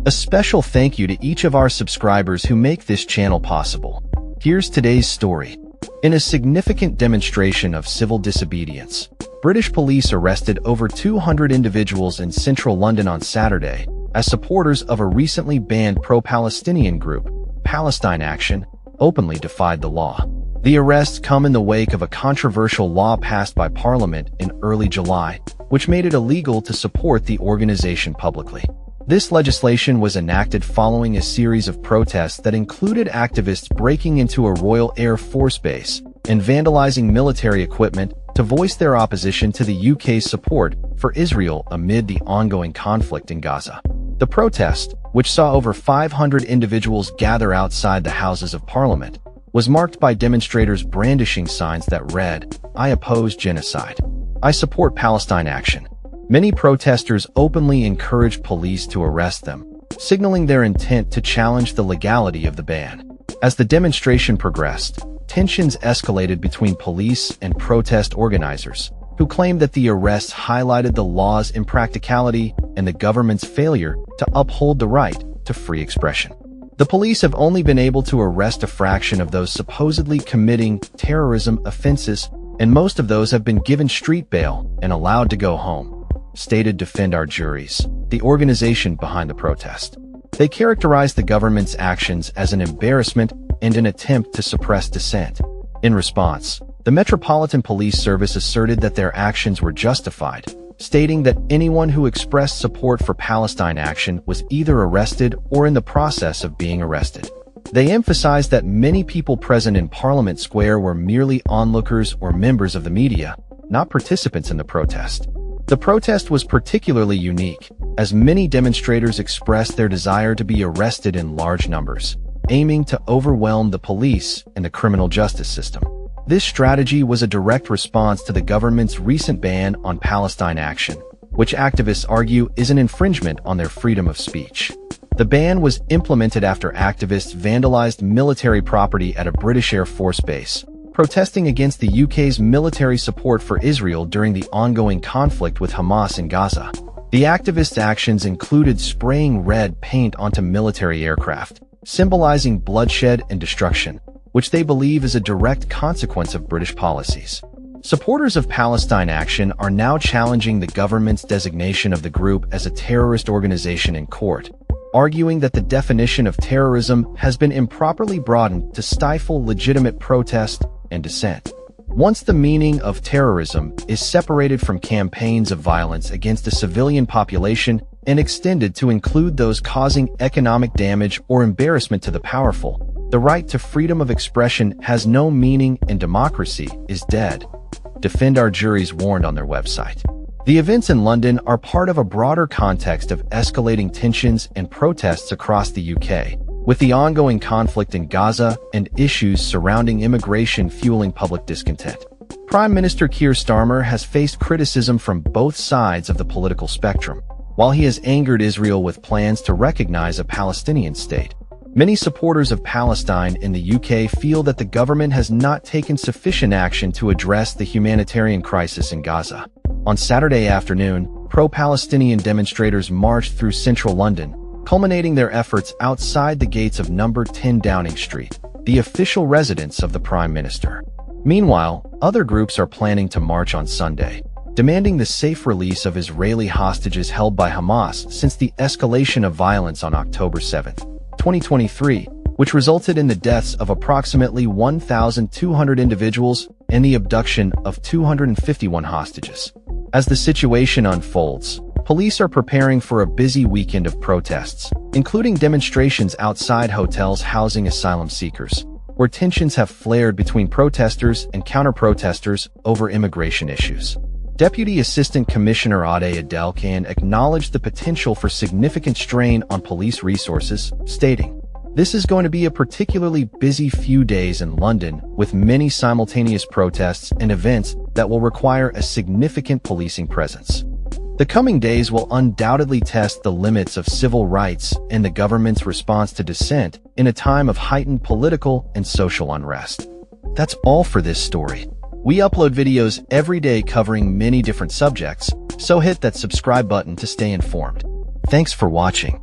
A special thank you to each of our subscribers who make this channel possible. Here's today's story. In a significant demonstration of civil disobedience, British police arrested over 200 individuals in central London on Saturday as supporters of a recently banned pro-Palestinian group, Palestine Action, openly defied the law. The arrests come in the wake of a controversial law passed by Parliament in early July, which made it illegal to support the organization publicly. This legislation was enacted following a series of protests that included activists breaking into a Royal Air Force base and vandalizing military equipment to voice their opposition to the UK's support for Israel amid the ongoing conflict in Gaza. The protest, which saw over 500 individuals gather outside the Houses of Parliament, was marked by demonstrators brandishing signs that read, "I oppose genocide. I support Palestine Action." Many protesters openly encouraged police to arrest them, signaling their intent to challenge the legality of the ban. As the demonstration progressed, tensions escalated between police and protest organizers, who claimed that the arrests highlighted the law's impracticality and the government's failure to uphold the right to free expression. The police have only been able to arrest a fraction of those supposedly committing terrorism offenses, and most of those have been given street bail and allowed to go home, stated Defend Our Juries, the organization behind the protest. They characterized the government's actions as an embarrassment and an attempt to suppress dissent. In response, the Metropolitan Police Service asserted that their actions were justified, stating that anyone who expressed support for Palestine Action was either arrested or in the process of being arrested. They emphasized that many people present in Parliament Square were merely onlookers or members of the media, not participants in the protest. The protest was particularly unique, as many demonstrators expressed their desire to be arrested in large numbers, aiming to overwhelm the police and the criminal justice system. This strategy was a direct response to the government's recent ban on Palestine Action, which activists argue is an infringement on their freedom of speech. The ban was implemented after activists vandalized military property at a British Air Force base, protesting against the UK's military support for Israel during the ongoing conflict with Hamas in Gaza. The activists' actions included spraying red paint onto military aircraft, symbolizing bloodshed and destruction, which they believe is a direct consequence of British policies. Supporters of Palestine Action are now challenging the government's designation of the group as a terrorist organization in court, arguing that the definition of terrorism has been improperly broadened to stifle legitimate protest and dissent. Once the meaning of terrorism is separated from campaigns of violence against a civilian population and extended to include those causing economic damage or embarrassment to the powerful, the right to freedom of expression has no meaning and democracy is dead, Defend Our Juries warned on their website. The events in London are part of a broader context of escalating tensions and protests across the UK, with the ongoing conflict in Gaza and issues surrounding immigration fueling public discontent. Prime Minister Keir Starmer has faced criticism from both sides of the political spectrum. While he has angered Israel with plans to recognize a Palestinian state, many supporters of Palestine in the UK feel that the government has not taken sufficient action to address the humanitarian crisis in Gaza. On Saturday afternoon, pro-Palestinian demonstrators marched through central London, culminating their efforts outside the gates of number 10 Downing Street, the official residence of the Prime Minister. Meanwhile, other groups are planning to march on Sunday, demanding the safe release of Israeli hostages held by Hamas since the escalation of violence on October 7, 2023, which resulted in the deaths of approximately 1,200 individuals and the abduction of 251 hostages. As the situation unfolds, police are preparing for a busy weekend of protests, including demonstrations outside hotels housing asylum seekers, where tensions have flared between protesters and counter-protesters over immigration issues. Deputy Assistant Commissioner Ade Adelkan acknowledged the potential for significant strain on police resources, stating, "This is going to be a particularly busy few days in London, with many simultaneous protests and events that will require a significant policing presence. The coming days will undoubtedly test the limits of civil rights and the government's response to dissent in a time of heightened political and social unrest." That's all for this story. We upload videos every day covering many different subjects, so hit that subscribe button to stay informed. Thanks for watching.